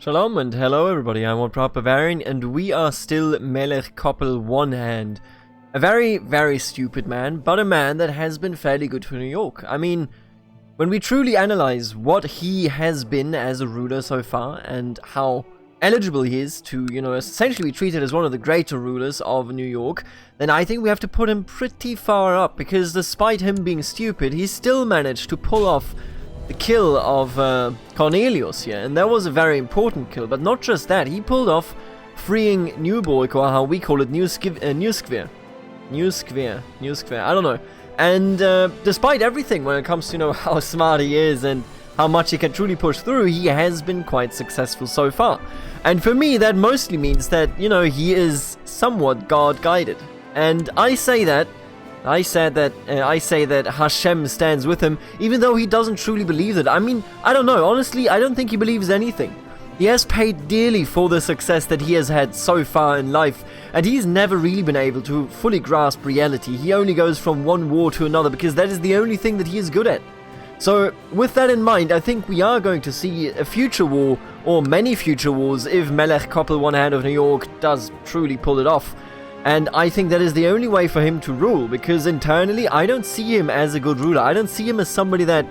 Shalom and hello everybody, I'm One Proper Bavarian and we are still Melech Koppel One Hand. A very, very stupid man, but a man that has been fairly good for New York. I mean, when we truly analyze what he has been as a ruler so far and how eligible he is to, essentially be treated as one of the greater rulers of New York, then I think we have to put him pretty far up, because despite him being stupid, he still managed to pull off the kill of Cornelius here, and that was a very important kill. But not just that, he pulled off freeing Newburgh, or how we call it, New Square, I don't know. And despite everything, when it comes to how smart he is and how much he can truly push through, he has been quite successful so far. And for me, that mostly means that, he is somewhat God-guided. And I say that Hashem stands with him, even though he doesn't truly believe it. I mean, I don't know. Honestly, I don't think he believes anything. He has paid dearly for the success that he has had so far in life, and he's never really been able to fully grasp reality. He only goes from one war to another because that is the only thing that he is good at. So, with that in mind, I think we are going to see a future war, or many future wars, if Melech Koppel One Hand of New York does truly pull it off. And I think that is the only way for him to rule, because internally, I don't see him as a good ruler. I don't see him as somebody that,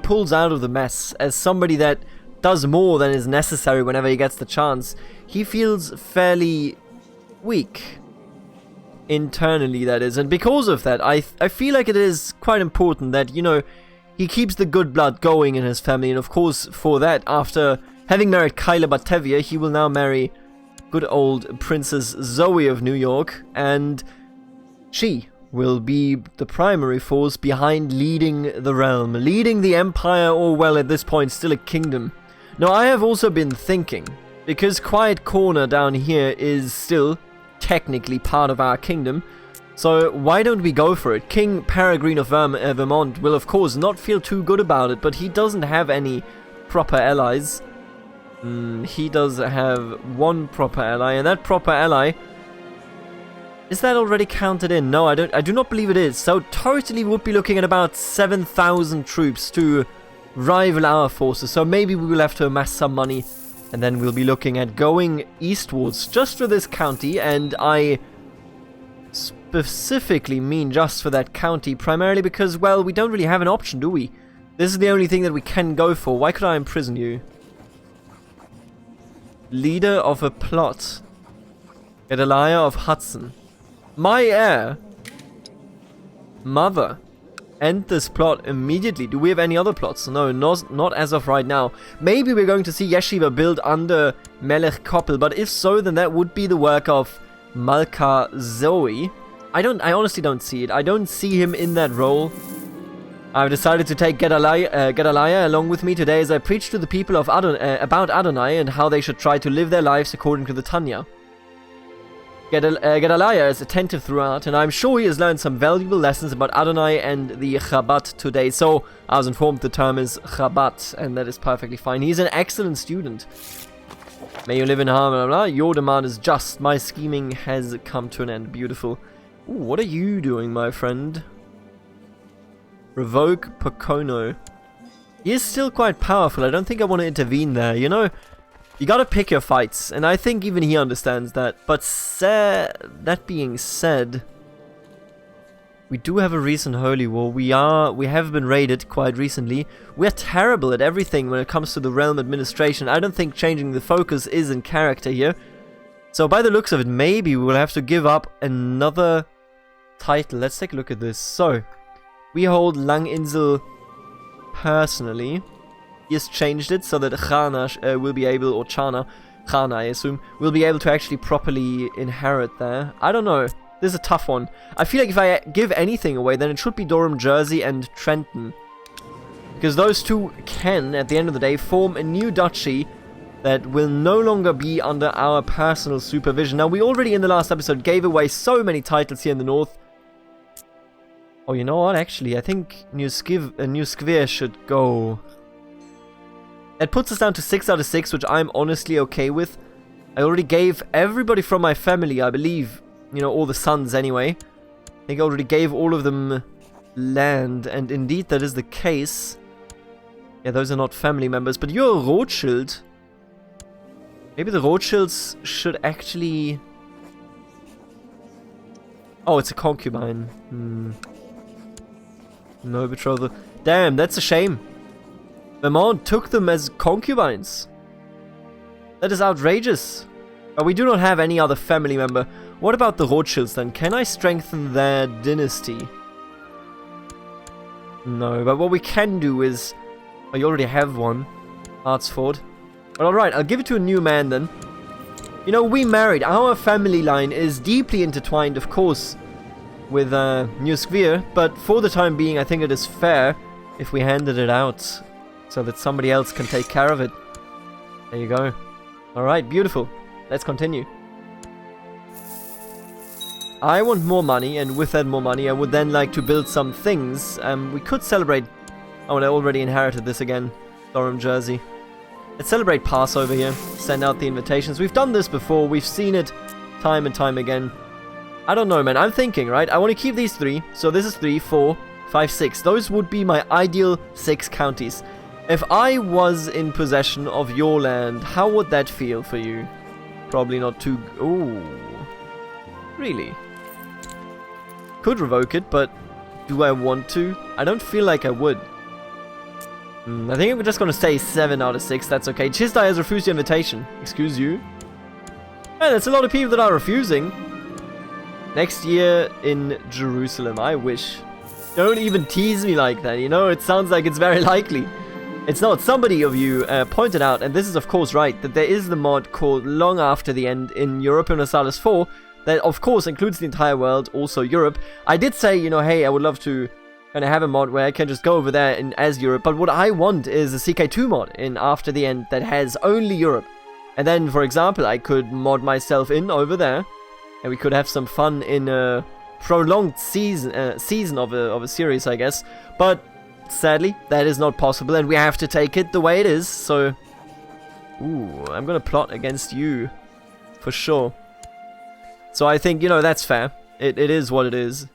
pulls out of the mess, as somebody that does more than is necessary whenever he gets the chance. He feels fairly weak. Internally, that is. And because of that, I feel like it is quite important that, he keeps the good blood going in his family. And of course, for that, after having married Kyla Batavia, he will now marry good old Princess Zoe of New York, and she will be the primary force behind leading the realm, leading the empire, or well, at this point, still a kingdom. Now, I have also been thinking, because Quiet Corner down here is still technically part of our kingdom, so why don't we go for it? King Peregrine of Vermont will, of course, not feel too good about it, but he doesn't have any proper allies. He does have one proper ally, and that proper ally, is that already counted in? No, I do not believe it is. So totally would be looking at about 7,000 troops to rival our forces. So maybe we will have to amass some money, and then we'll be looking at going eastwards just for this county. And I specifically mean just for that county, primarily because, well, we don't really have an option, do we? This is the only thing that we can go for. Why could I imprison you? Leader of a plot. Gedaliah of Hudson. My heir. Mother. End this plot immediately. Do we have any other plots? No, not as of right now. Maybe we're going to see Yeshiva build under Melech Koppel, but if so, then that would be the work of Malka Zoe. I honestly don't see it. I don't see him in that role. I've decided to take Gedaliah along with me today as I preach to the people of about Adonai and how they should try to live their lives according to the Tanya. Gedaliah is attentive throughout, and I'm sure he has learned some valuable lessons about Adonai and the Chabad today. So, I was informed the term is Chabad, and that is perfectly fine. He's an excellent student. May you live in harmony, blah, blah. Your demand is just. My scheming has come to an end. Beautiful. Ooh, what are you doing, my friend? Revoke Pocono. He is still quite powerful. I don't think I want to intervene there. You gotta pick your fights, and I think even he understands that. But that being said, we do have a recent holy war. We have been raided quite recently. We're terrible at everything when it comes to the realm administration. I don't think changing the focus is in character here. So by the looks of it, maybe we will have to give up another title. Let's take a look at this. So, we hold Langinsel personally. He has changed it so that Chana will be able, or Chana, I assume, will be able to actually properly inherit there. I don't know. This is a tough one. I feel like if I give anything away, then it should be Durham, Jersey, and Trenton. Because those two can, at the end of the day, form a new duchy that will no longer be under our personal supervision. Now, we already in the last episode gave away so many titles here in the north. Oh, you know what? Actually, I think New Square should go. That puts us down to 6 out of 6, which I'm honestly okay with. I already gave everybody from my family, I believe, all the sons anyway. I think I already gave all of them land, and indeed that is the case. Yeah, those are not family members, but you're a Rothschild. Maybe the Rothschilds should actually... Oh, it's a concubine. No betrothal. Damn, that's a shame. Vermont took them as concubines. That is outrageous. But we do not have any other family member. What about the Rothschilds then? Can I strengthen their dynasty? No, but what we can do is... Oh, you already have one. Hartsford. But alright, I'll give it to a new man then. You know, we married. Our family line is deeply intertwined, of course, with New Skvir. But for the time being, I think it is fair if we handed it out. So that somebody else can take care of it. There you go. Alright, beautiful. Let's continue. I want more money, and with that more money, I would then like to build some things. We could celebrate... Oh, and I already inherited this again. Durham Jersey. Let's celebrate Passover here. Send out the invitations. We've done this before. We've seen it time and time again. I don't know, man. I'm thinking, right? I want to keep these 3. So this is 3, 4, 5, 6. Those would be my ideal 6 counties. If I was in possession of your land, how would that feel for you? Probably not too... Ooh. Really? Could revoke it, but do I want to? I don't feel like I would. I think we're just going to say 7 out of 6. That's okay. Chistai has refused the invitation. Excuse you? Yeah, that's a lot of people that are refusing. Next year in Jerusalem. I wish. Don't even tease me like that, you know? It sounds like it's very likely. It's not. Somebody of you pointed out, and this is of course right, that there is the mod called Long After the End in Europe Universalis 4 that of course includes the entire world, also Europe. I did say, you know, hey, I would love to kind of have a mod where I can just go over there as Europe, but what I want is a CK2 mod in After the End that has only Europe. And then, for example, I could mod myself in over there, and we could have some fun in a prolonged season of a series, I guess. But sadly, that is not possible, and we have to take it the way it is, so... Ooh, I'm gonna plot against you, for sure. So I think, you know, that's fair. It is what it is.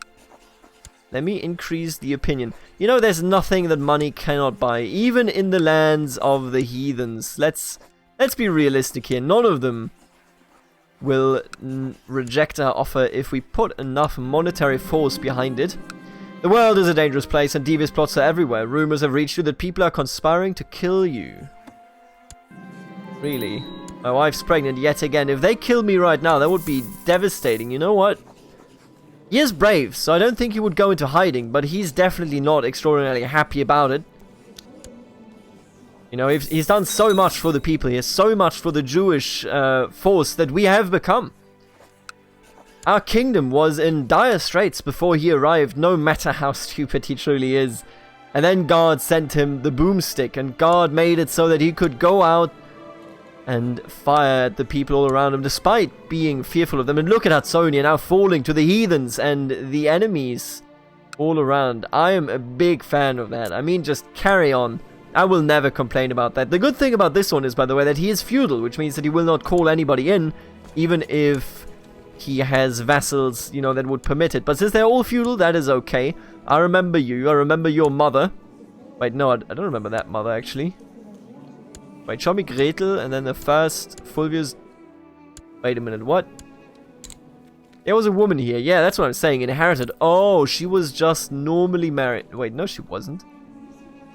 Let me increase the opinion. You know, there's nothing that money cannot buy, even in the lands of the heathens. Let's be realistic here. None of them will reject our offer if we put enough monetary force behind it. The world is a dangerous place and devious plots are everywhere. Rumors have reached you that people are conspiring to kill you. Really? My wife's pregnant yet again. If they kill me right now, that would be devastating. You know what? He is brave, so I don't think he would go into hiding, but he's definitely not extraordinarily happy about it. You know, he's done so much for the people. He has so much for the Jewish force that we have become. Our kingdom was in dire straits before he arrived, no matter how stupid he truly is. And then God sent him the boomstick, and God made it so that he could go out and fire at the people all around him, despite being fearful of them. And look at Hatsonia now falling to the heathens and the enemies all around. I am a big fan of that. I mean, just carry on. I will never complain about that. The good thing about this one is, by the way, that he is feudal, which means that he will not call anybody in, even if he has vassals, you know, that would permit it. But since they're all feudal, that is okay. I remember you. I remember your mother. Wait, no, I don't remember that mother, actually. Wait, show me Gretel, and then the first Fulvius... Wait a minute, what? There was a woman here. Yeah, that's what I'm saying. Inherited. Oh, she was just normally married. Wait, no, she wasn't.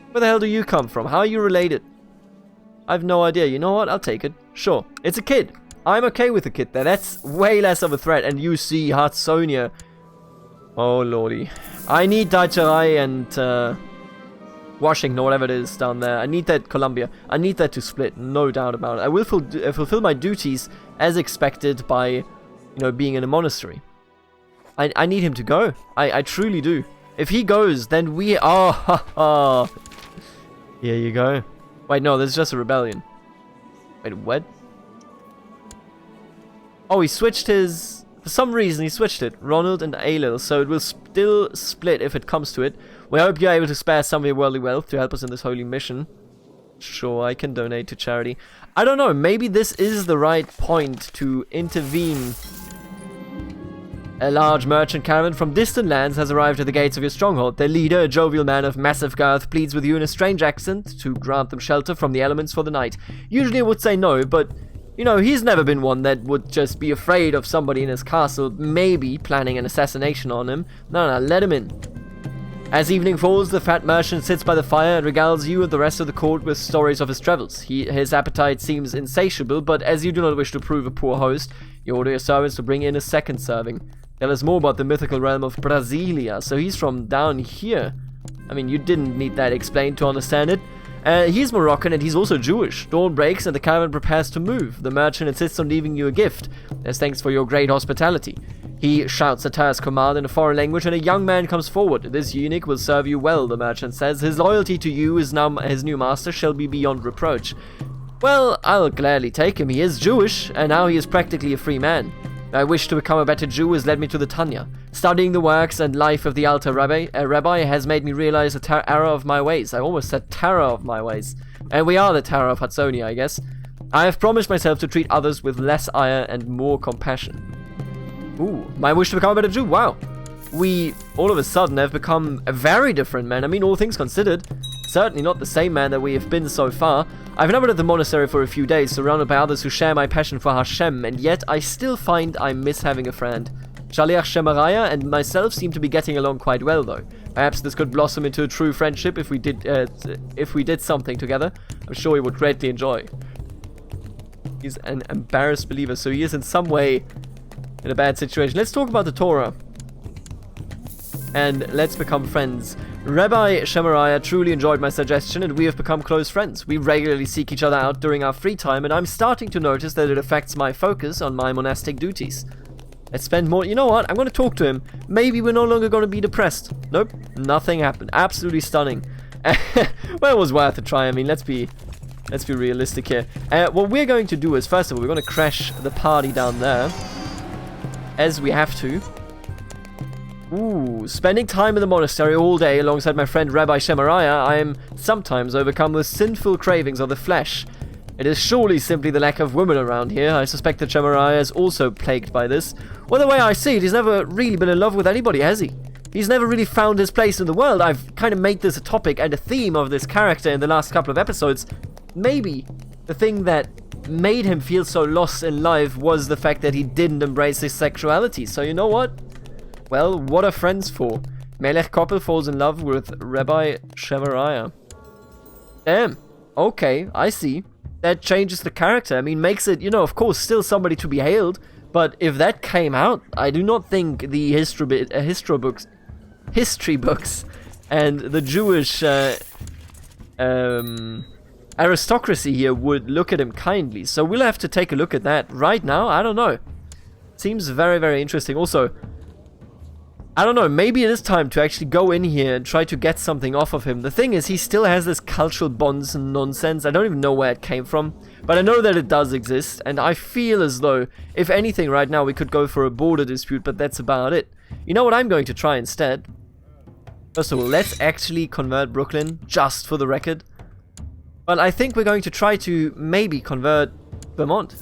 Where the hell do you come from? How are you related? I have no idea. You know what? I'll take it. Sure. It's a kid. I'm okay with a kid there. That's way less of a threat. And you see Hatsonia. Oh, lordy. I need Daicherai and Washington or whatever it is down there. I need that Columbia. I need that to split. No doubt about it. I will fulfill my duties as expected by, you know, being in a monastery. I need him to go. I truly do. If he goes, then we are... Ha ha. Here you go. Wait, no, there's just a rebellion. Wait, what? Oh, he switched his... For some reason, he switched it. Ronald and Aelil, so it will still split if it comes to it. We hope you're able to spare some of your worldly wealth to help us in this holy mission. Sure, I can donate to charity. I don't know, maybe this is the right point to intervene. A large merchant caravan from distant lands has arrived at the gates of your stronghold. Their leader, a jovial man of massive girth, pleads with you in a strange accent to grant them shelter from the elements for the night. Usually I would say no, but You know, he's never been one that would just be afraid of somebody in his castle, maybe planning an assassination on him. No, let him in. As evening falls, the fat merchant sits by the fire and regales you and the rest of the court with stories of his travels. His appetite seems insatiable, but as you do not wish to prove a poor host, you order your servants to bring in a second serving. Tell us more about the mythical realm of Brasilia. So he's from down here. I mean, you didn't need that explained to understand it. He's Moroccan and he's also Jewish. Dawn breaks and the caravan prepares to move. The merchant insists on leaving you a gift, as thanks for your great hospitality. He shouts a terse command in a foreign language and a young man comes forward. This eunuch will serve you well, the merchant says. His loyalty to you, his new master, shall be beyond reproach. Well, I'll gladly take him. He is Jewish, and now he is practically a free man. My wish to become a better Jew has led me to the Tanya. Studying the works and life of the altar rabbi has made me realize the error of my ways. I almost said terror of my ways. And we are the terror of Hudsonia, I guess. I have promised myself to treat others with less ire and more compassion. Ooh, my wish to become a better Jew. Wow. We, all of a sudden, have become a very different man. I mean, all things considered. Certainly not the same man that we have been so far. I've numbered at the monastery for a few days, surrounded by others who share my passion for Hashem, and yet I still find I miss having a friend. Shaliach Shemariah and myself seem to be getting along quite well, though. Perhaps this could blossom into a true friendship if we did something together. I'm sure he would greatly enjoy. He's an embarrassed believer, so he is in some way in a bad situation. Let's talk about the Torah. And let's become friends. Rabbi Shemariah truly enjoyed my suggestion and we have become close friends. We regularly seek each other out during our free time and I'm starting to notice that it affects my focus on my monastic duties. Let's spend more... You know what? I'm going to talk to him. Maybe we're no longer going to be depressed. Nope. Nothing happened. Absolutely stunning. Well, it was worth a try. I mean, let's be realistic here. What we're going to do is, first of all, we're going to crash the party down there. As we have to. Ooh, spending time in the monastery all day alongside my friend Rabbi Shemariah, I am sometimes overcome with sinful cravings of the flesh. It is surely simply the lack of women around here. I suspect that Shemariah is also plagued by this. Well, the way I see it, he's never really been in love with anybody, has he? He's never really found his place in the world. I've kind of made this a topic and a theme of this character in the last couple of episodes. Maybe the thing that made him feel so lost in life was the fact that he didn't embrace his sexuality. So you know what? Well, what are friends for? Melech Koppel falls in love with Rabbi Shemariah. Damn. Okay, I see. That changes the character. I mean, makes it, you know, of course, still somebody to be hailed. But if that came out, I do not think the history books and the Jewish aristocracy here would look at him kindly. So we'll have to take a look at that right now. I don't know. Seems very, very interesting. Also, I don't know, maybe it is time to actually go in here and try to get something off of him. The thing is, he still has this cultural bonds and nonsense. I don't even know where it came from, but I know that it does exist, and I feel as though, if anything right now, we could go for a border dispute, but that's about it. You know what I'm going to try instead? First of all, let's actually convert Brooklyn, just for the record. But I think we're going to try to maybe convert Vermont.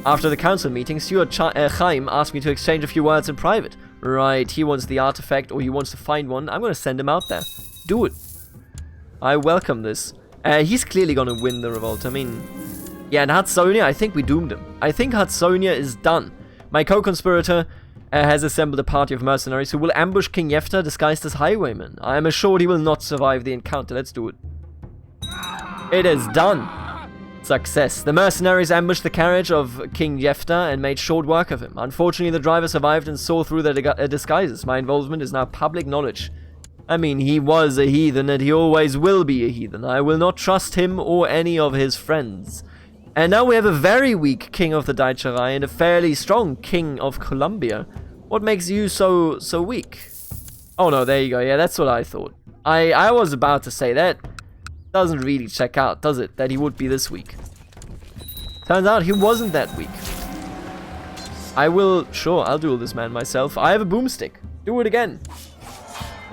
After the council meeting, Stuart Chaim asked me to exchange a few words in private. Right, he wants the artifact, or he wants to find one. I'm going to send him out there. Do it. I welcome this. He's clearly going to win the revolt. I mean, yeah, and Hudsonia, I think we doomed him. I think Hudsonia is done. My co-conspirator has assembled a party of mercenaries who will ambush King Yefta disguised as highwaymen. I am assured he will not survive the encounter. Let's do it. It is done. Success. The mercenaries ambushed the carriage of King Yefta and made short work of him. Unfortunately, the driver survived and saw through their disguises. My involvement is now public knowledge. I mean, he was a heathen and he always will be a heathen. I will not trust him or any of his friends. And now we have a very weak king of the Daicherai and a fairly strong king of Columbia. What makes you so weak? Oh no, there you go. Yeah, that's what I thought. I was about to say that. Doesn't really check out, does it, that he would be this weak? Turns out he wasn't that weak. I'll duel this man myself. I have a boomstick. Do it again.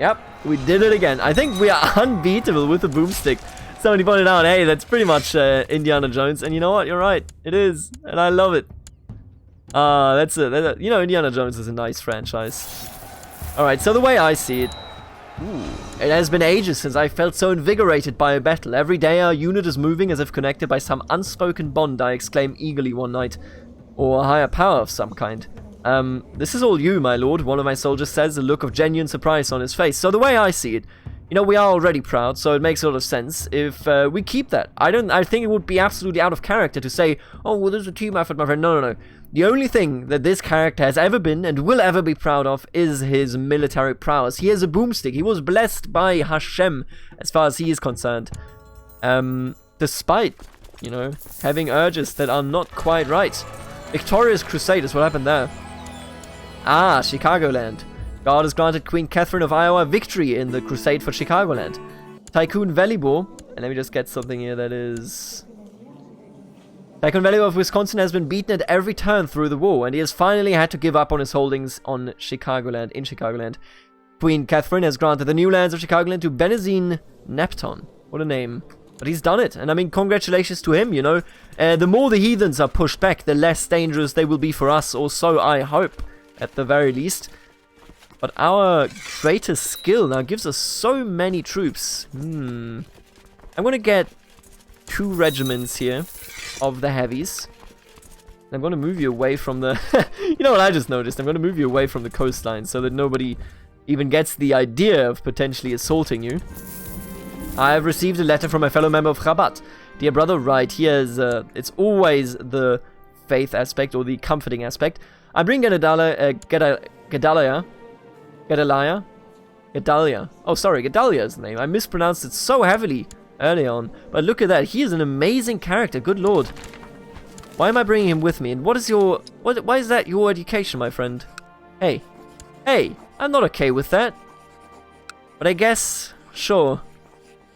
Yep, we did it again. I think we are unbeatable with the boomstick. Somebody pointed out, hey, that's pretty much Indiana Jones, and you know what? You're right. It is, and I love it. You know, Indiana Jones is a nice franchise. Alright, so the way I see it, Ooh. It has been ages since I felt so invigorated by a battle. Every day our unit is moving as if connected by some unspoken bond, I exclaim eagerly one night. Or a higher power of some kind. This is all you, my lord, one of my soldiers says, a look of genuine surprise on his face. So the way I see it, you know, we are already proud, so it makes a lot of sense if we keep that. I think it would be absolutely out of character to say, oh, well, there's a team effort, my friend. No, no, no. The only thing that this character has ever been and will ever be proud of is his military prowess. He has a boomstick. He was blessed by Hashem, as far as he is concerned. Despite, you know, having urges that are not quite right. Victorious Crusaders, what happened there? Ah, Chicagoland. God has granted Queen Catherine of Iowa victory in the Crusade for Chicagoland. Tycoon Velibor, and let me just get something here that is... Tycoon Velibor of Wisconsin has been beaten at every turn through the war, and he has finally had to give up on his holdings on Chicagoland, in Chicagoland. Queen Catherine has granted the new lands of Chicagoland to Benazine Nepton. What a name. But he's done it, and I mean, congratulations to him, you know. The more the heathens are pushed back, the less dangerous they will be for us, or so I hope, at the very least. But our traitor skill now gives us so many troops. I'm gonna get 2 regiments here of the heavies. I'm gonna move you away from the... You know what I just noticed? I'm gonna move you away from the coastline so that nobody even gets the idea of potentially assaulting you. I have received a letter from a fellow member of Rabat. Dear brother, right, here's... it's always the faith aspect or the comforting aspect. I bring Gedalia. Oh, sorry, Gedalia is the name. I mispronounced it so heavily early on. But look at that. He is an amazing character. Good lord. Why am I bringing him with me? And what is your... why is that your education, my friend? Hey. Hey. I'm not okay with that. But I guess... Sure.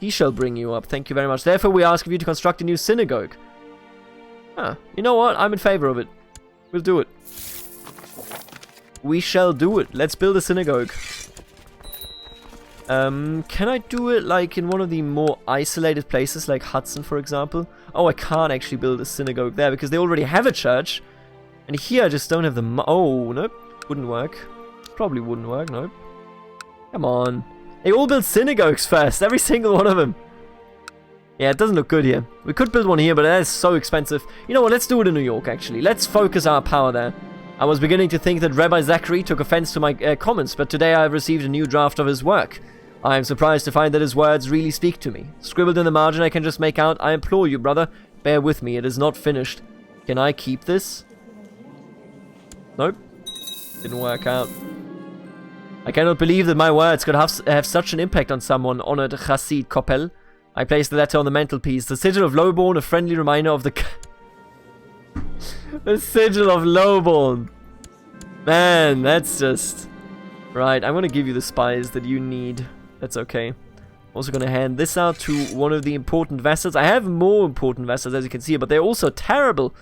He shall bring you up. Thank you very much. Therefore, we ask of you to construct a new synagogue. Huh. You know what? I'm in favor of it. We'll do it. We shall do it. Let's build a synagogue. Can I do it like in one of the more isolated places, like Hudson, for example? Oh, I can't actually build a synagogue there because they already have a church. And here I just don't have the... Oh, nope. Wouldn't work. Probably wouldn't work, nope. Come on. They all build synagogues first, every single one of them. Yeah, it doesn't look good here. We could build one here, but that is so expensive. You know what, let's do it in New York, actually. Let's focus our power there. I was beginning to think that Rabbi Zachary took offense to my comments, but today I have received a new draft of his work. I am surprised to find that his words really speak to me. Scribbled in the margin I can just make out, I implore you, brother, bear with me, it is not finished. Can I keep this? Nope. Didn't work out. I cannot believe that my words could have such an impact on someone, honored Chassid Koppel. I placed the letter on the mantelpiece. The sigil of Lowborn, a friendly reminder of the... The sigil of Lowborn. Man, that's just... Right, I'm gonna give you the spies that you need. That's okay. Also gonna hand this out to one of the important vassals. I have more important vassals, as you can see, but they're also terrible.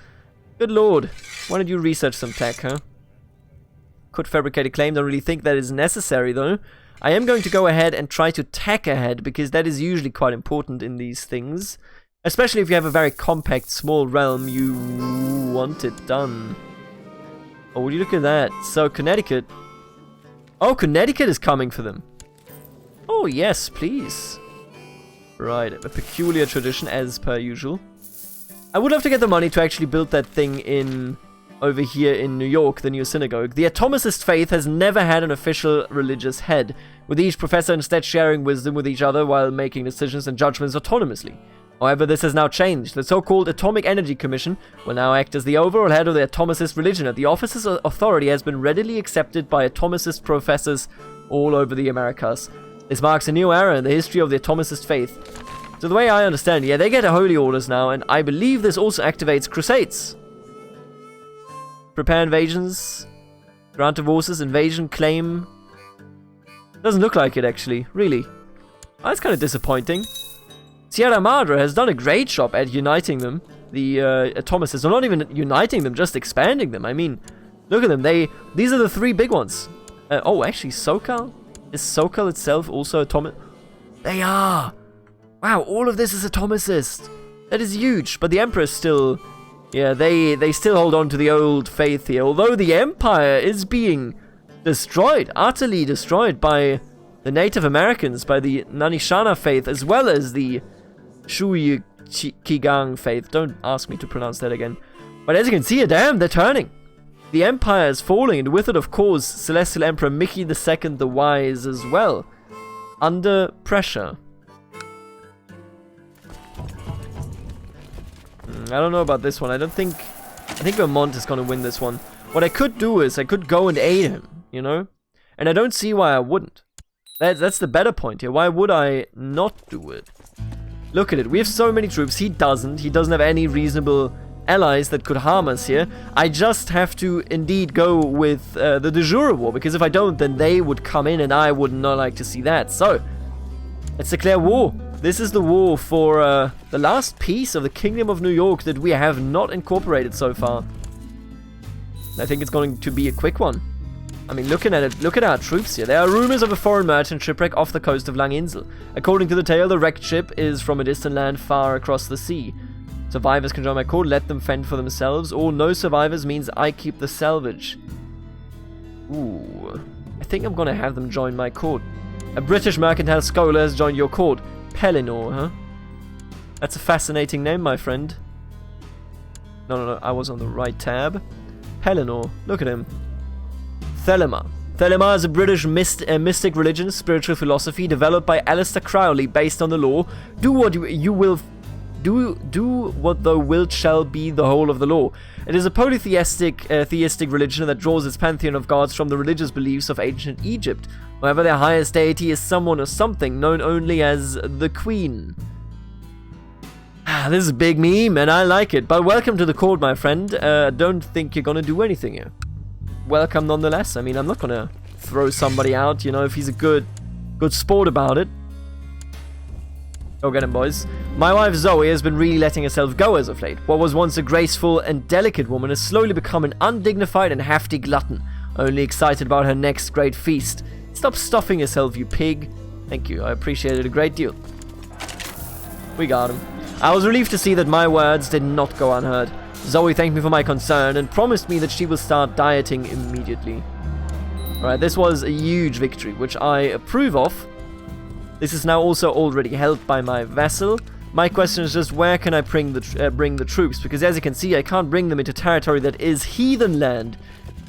Good lord. Why don't you research some tech, huh? Could fabricate a claim. Don't really think that is necessary, though. I am going to go ahead and try to tack ahead, because that is usually quite important in these things. Especially if you have a very compact, small realm, you want it done. Oh, would you look at that? So, Connecticut. Oh, Connecticut is coming for them. Oh, yes, please. Right, a peculiar tradition, as per usual. I would love to get the money to actually build that thing in... over here in New York, the new synagogue. The atomicist faith has never had an official religious head, with each professor instead sharing wisdom with each other while making decisions and judgments autonomously. However, this has now changed. The so-called Atomic Energy Commission will now act as the overall head of the atomicist religion, and the office's authority has been readily accepted by atomicist professors all over the Americas. This marks a new era in the history of the atomicist faith. So the way I understand it, yeah, they get holy orders now, and I believe this also activates crusades. Prepare invasions, grant divorces, invasion, claim. Doesn't look like it, actually. Really. Oh, that's kind of disappointing. Sierra Madre has done a great job at uniting them. The atomicists, or not even uniting them, just expanding them. I mean, look at them. These are the 3 big ones. Oh, actually, SoCal? Is SoCal itself also atomic? They are! Wow, all of this is atomicist. That is huge, but the Emperor's still... Yeah, they still hold on to the old faith here, although the Empire is being destroyed, utterly destroyed by the Native Americans by the Nanishana faith, as well as the Shuyi Kigang faith. Don't ask me to pronounce that again. But as you can see, damn, they're turning. The empire is falling, and with it, of course, Celestial Emperor Mickey II the Wise as well. Under pressure. I don't know about this one. I think Vermont is going to win this one. What I could do is I could go and aid him, you know? And I don't see why I wouldn't. That's the better point here. Why would I not do it? Look at it. We have so many troops. He doesn't. He doesn't have any reasonable allies that could harm us here. I just have to indeed go with the de jure war, because if I don't, then they would come in and I would not like to see that. So, let's declare war. This is the war for the last piece of the Kingdom of New York that we have not incorporated so far. I think it's going to be a quick one. I mean, looking at it, look at our troops here. There are rumors of a foreign merchant shipwreck off the coast of Langinsel. According to the tale, the wrecked ship is from a distant land far across the sea. Survivors can join my court, let them fend for themselves, or no survivors means I keep the salvage. Ooh, I think I'm gonna have them join my court. A British mercantile scholar has joined your court. Pellinor, huh? That's a fascinating name, my friend. No, I was on the right tab. Pellinor, look at him. Thelema. Thelema is a British mystic religion, spiritual philosophy developed by Alistair Crowley based on the law. Do what you will. Do what thou wilt shall be the whole of the law. It is a polytheistic theistic religion that draws its pantheon of gods from the religious beliefs of ancient Egypt. However, their highest deity is someone or something known only as the Queen. This is a big meme, and I like it. But welcome to the court, my friend. Don't think you're gonna do anything here. Welcome nonetheless. I mean, I'm not gonna throw somebody out, you know, if he's a good sport about it. Go get him, boys. My wife Zoe has been really letting herself go as of late. What was once a graceful and delicate woman has slowly become an undignified and hefty glutton, only excited about her next great feast. Stop stuffing yourself, you pig. Thank you, I appreciate it a great deal. We got him. I was relieved to see that my words did not go unheard. Zoe thanked me for my concern and promised me that she will start dieting immediately. Alright, this was a huge victory, which I approve of. This is now also already held by my vassal. My question is just where can I bring the troops? Because as you can see, I can't bring them into territory that is heathen land.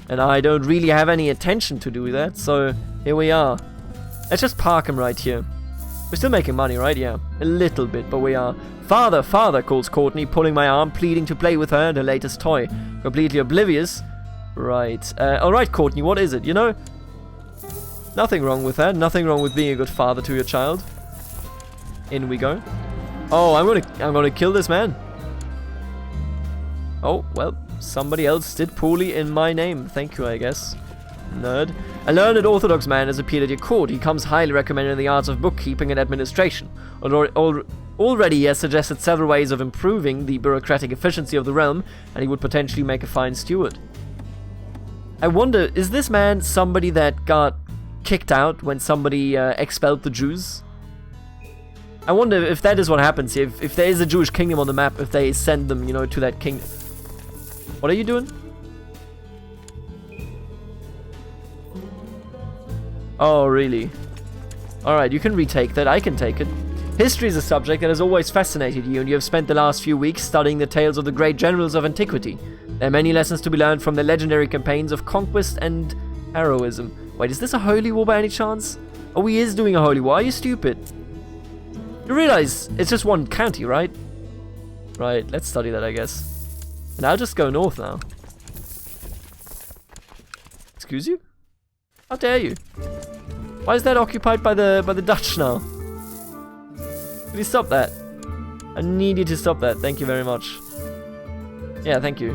And I don't really have any intention to do that, so here we are. Let's just park them right here. We're still making money, right? Yeah, a little bit, but we are. Father, father, calls Courtney, pulling my arm, pleading to play with her and her latest toy. Completely oblivious. Right. Alright, Courtney, what is it? You know, nothing wrong with that. Nothing wrong with being a good father to your child. In we go. Oh, I'm gonna kill this man. Oh, well, somebody else did poorly in my name. Thank you, I guess. Nerd. A learned Orthodox man has appeared at your court. He comes highly recommended in the arts of bookkeeping and administration. Already he has suggested several ways of improving the bureaucratic efficiency of the realm, and he would potentially make a fine steward. I wonder, is this man somebody that got kicked out when somebody expelled the Jews? I wonder if that is what happens here. If there is a Jewish kingdom on the map, if they send them, you know, to that kingdom. What are you doing? Oh, really? Alright, you can retake that. I can take it. History is a subject that has always fascinated you, and you have spent the last few weeks studying the tales of the great generals of antiquity. There are many lessons to be learned from their legendary campaigns of conquest and heroism. Wait, is this a holy war by any chance? Oh, he is doing a holy war. Are you stupid? You realize it's just one county, right? Right, let's study that, I guess. And I'll just go north now. Excuse you? How dare you? Why is that occupied by the Dutch now? Can you stop that? I need you to stop that. Thank you very much. Yeah, thank you.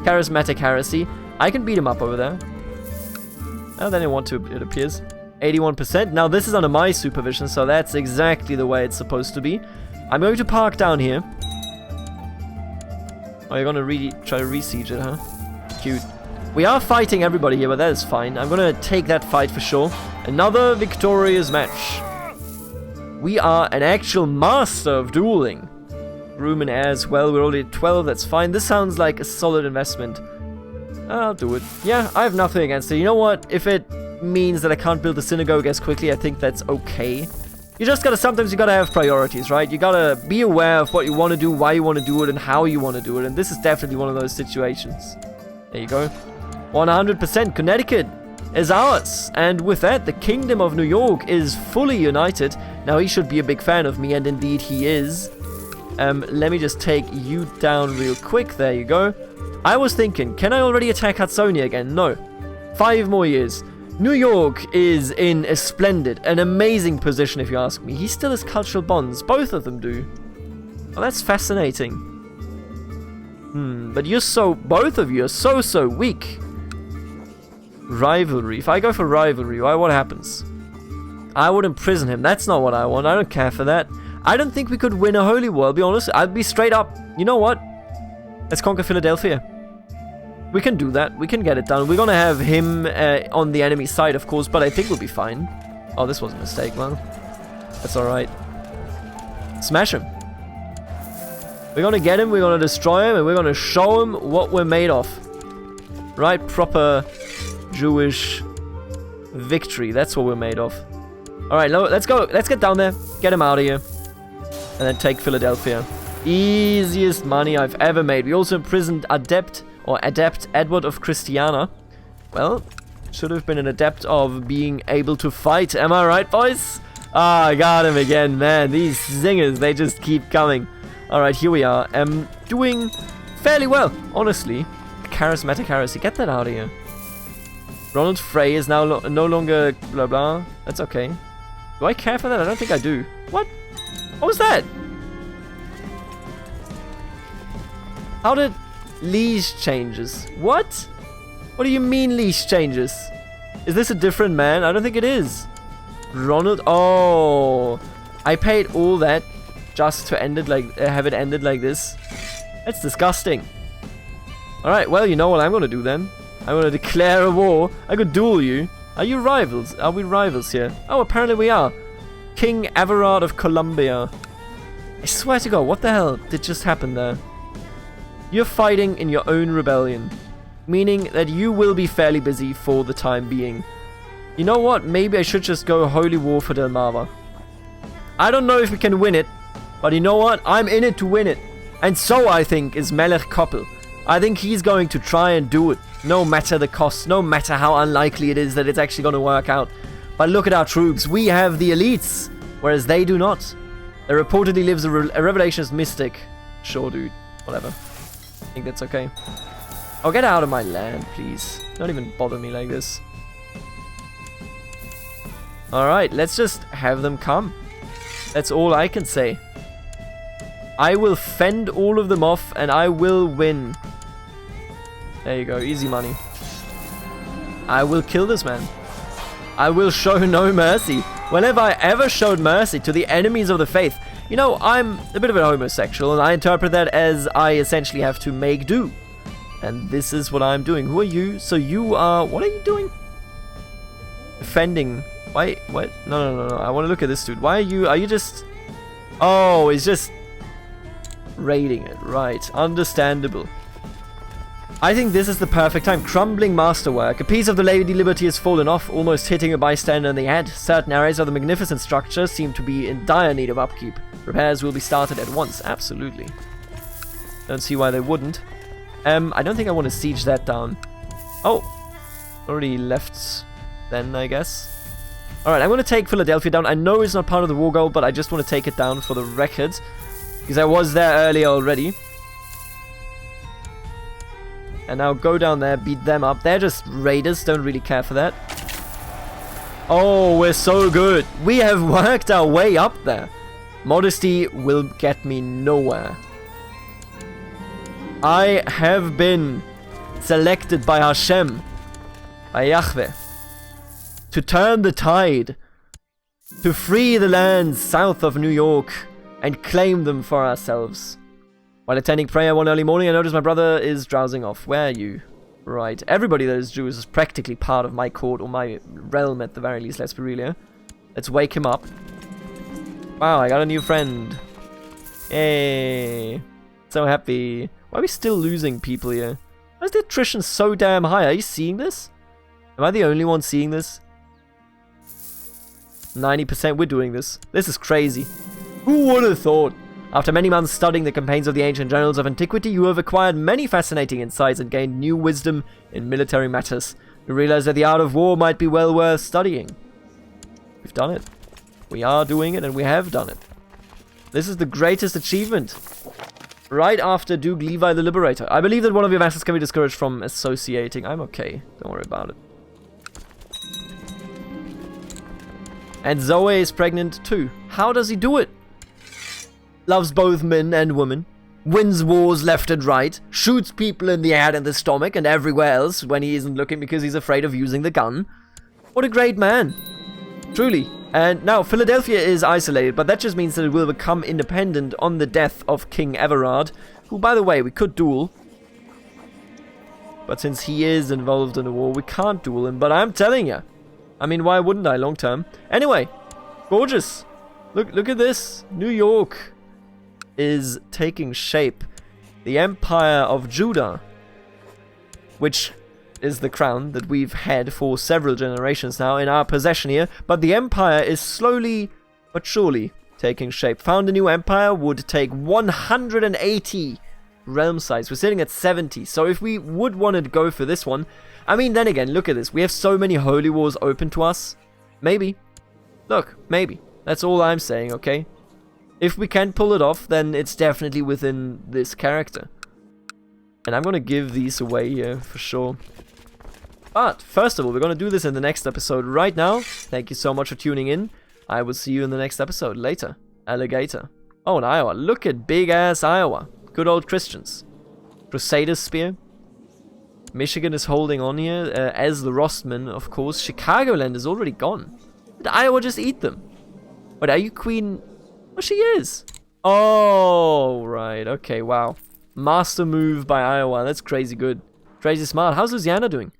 Charismatic heresy. I can beat him up over there. Oh, they didn't want to, it appears. 81%. Now, this is under my supervision, so that's exactly the way it's supposed to be. I'm going to park down here. Oh, you're gonna try to re-siege it, huh? Cute. We are fighting everybody here, but that is fine. I'm gonna take that fight for sure. Another victorious match. We are an actual master of dueling. Room and air as well. We're already at 12. That's fine. This sounds like a solid investment. I'll do it. Yeah, I have nothing against it. You know what? If it means that I can't build a synagogue as quickly. I think that's okay. You just gotta, sometimes you gotta have priorities, right? You gotta be aware of what you want to do, why you want to do it, and how you want to do it. And this is definitely one of those situations. There you go. 100% Connecticut is ours. And with that, the Kingdom of New York is fully united. Now, he should be a big fan of me, and indeed he is. Let me just take you down real quick. There you go. I was thinking, can I already attack Hudsonia again? No. 5 more years. New York is in a splendid, an amazing position if you ask me. He still has cultural bonds. Both of them do. Well, that's fascinating. But you're so... Both of you are so weak. Rivalry. If I go for rivalry, what happens? I would imprison him. That's not what I want. I don't care for that. I don't think we could win a holy war, I'll be honest. I'd be straight up. You know what? Let's conquer Philadelphia. We can do that. We can get it done. We're gonna have him on the enemy side, of course, but I think we'll be fine. Oh, this was a mistake. Well, that's alright. Smash him. We're gonna get him, we're gonna destroy him, and we're gonna show him what we're made of. Right? Proper Jewish victory. That's what we're made of. Alright, let's go. Let's get down there. Get him out of here. And then take Philadelphia. Easiest money I've ever made. We also imprisoned Adept Edward of Christiana. Well, should have been an adept of being able to fight. Am I right, boys? Ah, I got him again, man. These zingers, they just keep coming. Alright, here we are. Doing fairly well, honestly. Charismatic heresy. Get that out of here. Ronald Frey is now no longer blah blah. That's okay. Do I care for that? I don't think I do. What? What was that? How did... Leash changes. What? What do you mean leash changes? Is this a different man? I don't think it is. Ronald... Oh. I paid all that just to end it like... have it ended like this. That's disgusting. Alright, well, you know what I'm gonna do then. I'm gonna declare a war. I could duel you. Are you rivals? Are we rivals here? Oh, apparently we are. King Everard of Columbia. I swear to God, what the hell did just happen there? You're fighting in your own rebellion, meaning that you will be fairly busy for the time being. You know what? Maybe I should just go holy war for Delmarva. I don't know if we can win it, but you know what? I'm in it to win it. And so I think is Melech Koppel. I think he's going to try and do it, no matter the cost, no matter how unlikely it is that it's actually going to work out. But look at our troops. We have the elites, whereas they do not. There reportedly lives a Revelationist mystic. Sure, dude. Whatever. I think that's okay. Oh, get out of my land, please. Don't even bother me like this. Alright, let's just have them come. That's all I can say. I will fend all of them off, and I will win. There you go, easy money. I will kill this man. I will show no mercy. When have I ever showed mercy to the enemies of the faith? You know, I'm a bit of a homosexual, and I interpret that as I essentially have to make do. And this is what I'm doing. Who are you? So you are... What are you doing? Defending. Why? What? No. I want to look at this dude. Why are you... Are you just... Oh, he's just... raiding it. Right. Understandable. I think this is the perfect time. Crumbling masterwork. A piece of the Lady Liberty has fallen off, almost hitting a bystander in the head. Certain areas of the magnificent structure seem to be in dire need of upkeep. Repairs will be started at once. Absolutely. Don't see why they wouldn't. I don't think I want to siege that down. Oh. Already left then, I guess. Alright, I'm going to take Philadelphia down. I know it's not part of the war goal, but I just want to take it down for the record. Because I was there earlier already. And now go down there, beat them up. They're just raiders, don't really care for that. Oh, we're so good. We have worked our way up there. Modesty will get me nowhere. I have been selected by Hashem, by Yahweh, to turn the tide, to free the lands south of New York and claim them for ourselves. While attending prayer one early morning, I noticed my brother is drowsing off. Where are you? Right. Everybody that is Jewish is practically part of my court, or my realm at the very least, let's be real here. Let's wake him up. Wow, I got a new friend. Hey. So happy. Why are we still losing people here? Why is the attrition so damn high? Are you seeing this? Am I the only one seeing this? 90% we're doing this. This is crazy. Who would have thought? After many months studying the campaigns of the ancient generals of antiquity, you have acquired many fascinating insights and gained new wisdom in military matters. You realize that the art of war might be well worth studying. We've done it. We are doing it, and we have done it. This is the greatest achievement. Right after Duke Levi the Liberator. I believe that one of your vassals can be discouraged from associating. I'm okay. Don't worry about it. And Zoe is pregnant too. How does he do it? Loves both men and women. Wins wars left and right. Shoots people in the head and the stomach and everywhere else when he isn't looking because he's afraid of using the gun. What a great man. Truly. And now, Philadelphia is isolated, but that just means that it will become independent on the death of King Everard, who, by the way, we could duel. But since he is involved in the war, we can't duel him, but I'm telling you. I mean, why wouldn't I, long term? Anyway, gorgeous. Look at this. New York is taking shape. The Empire of Judah, which is the crown that we've had for several generations now in our possession here, but the empire is slowly but surely taking shape. Found a new empire would take 180 realm size. We're sitting at 70, so if we would want to go for this one, I mean, then again, look at this. We have so many holy wars open to us. Maybe. Look, maybe. That's all I'm saying, okay? If we can pull it off, then it's definitely within this character. And I'm gonna give these away here for sure. But first of all, we're going to do this in the next episode right now. Thank you so much for tuning in. I will see you in the next episode later. Alligator. Oh, and Iowa. Look at big-ass Iowa. Good old Christians. Crusader spear. Michigan is holding on here, as the Rostman, of course. Chicagoland is already gone. Did Iowa just eat them? Wait, are you queen? Oh, she is. Oh, right. Okay, wow. Master move by Iowa. That's crazy good. Crazy smart. How's Louisiana doing?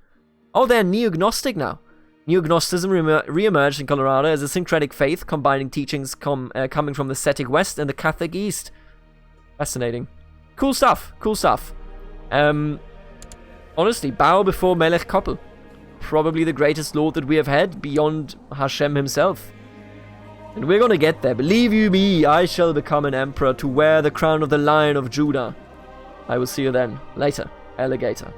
Oh, they're neo-Gnostic now. Neo-Gnosticism re-emerged in Colorado as a syncretic faith, combining teachings coming from the Celtic West and the Catholic East. Fascinating. Cool stuff. Cool stuff. Honestly, bow before Melech Koppel. Probably the greatest lord that we have had, beyond Hashem himself. And we're gonna get there. Believe you me, I shall become an emperor to wear the crown of the Lion of Judah. I will see you then. Later, alligator.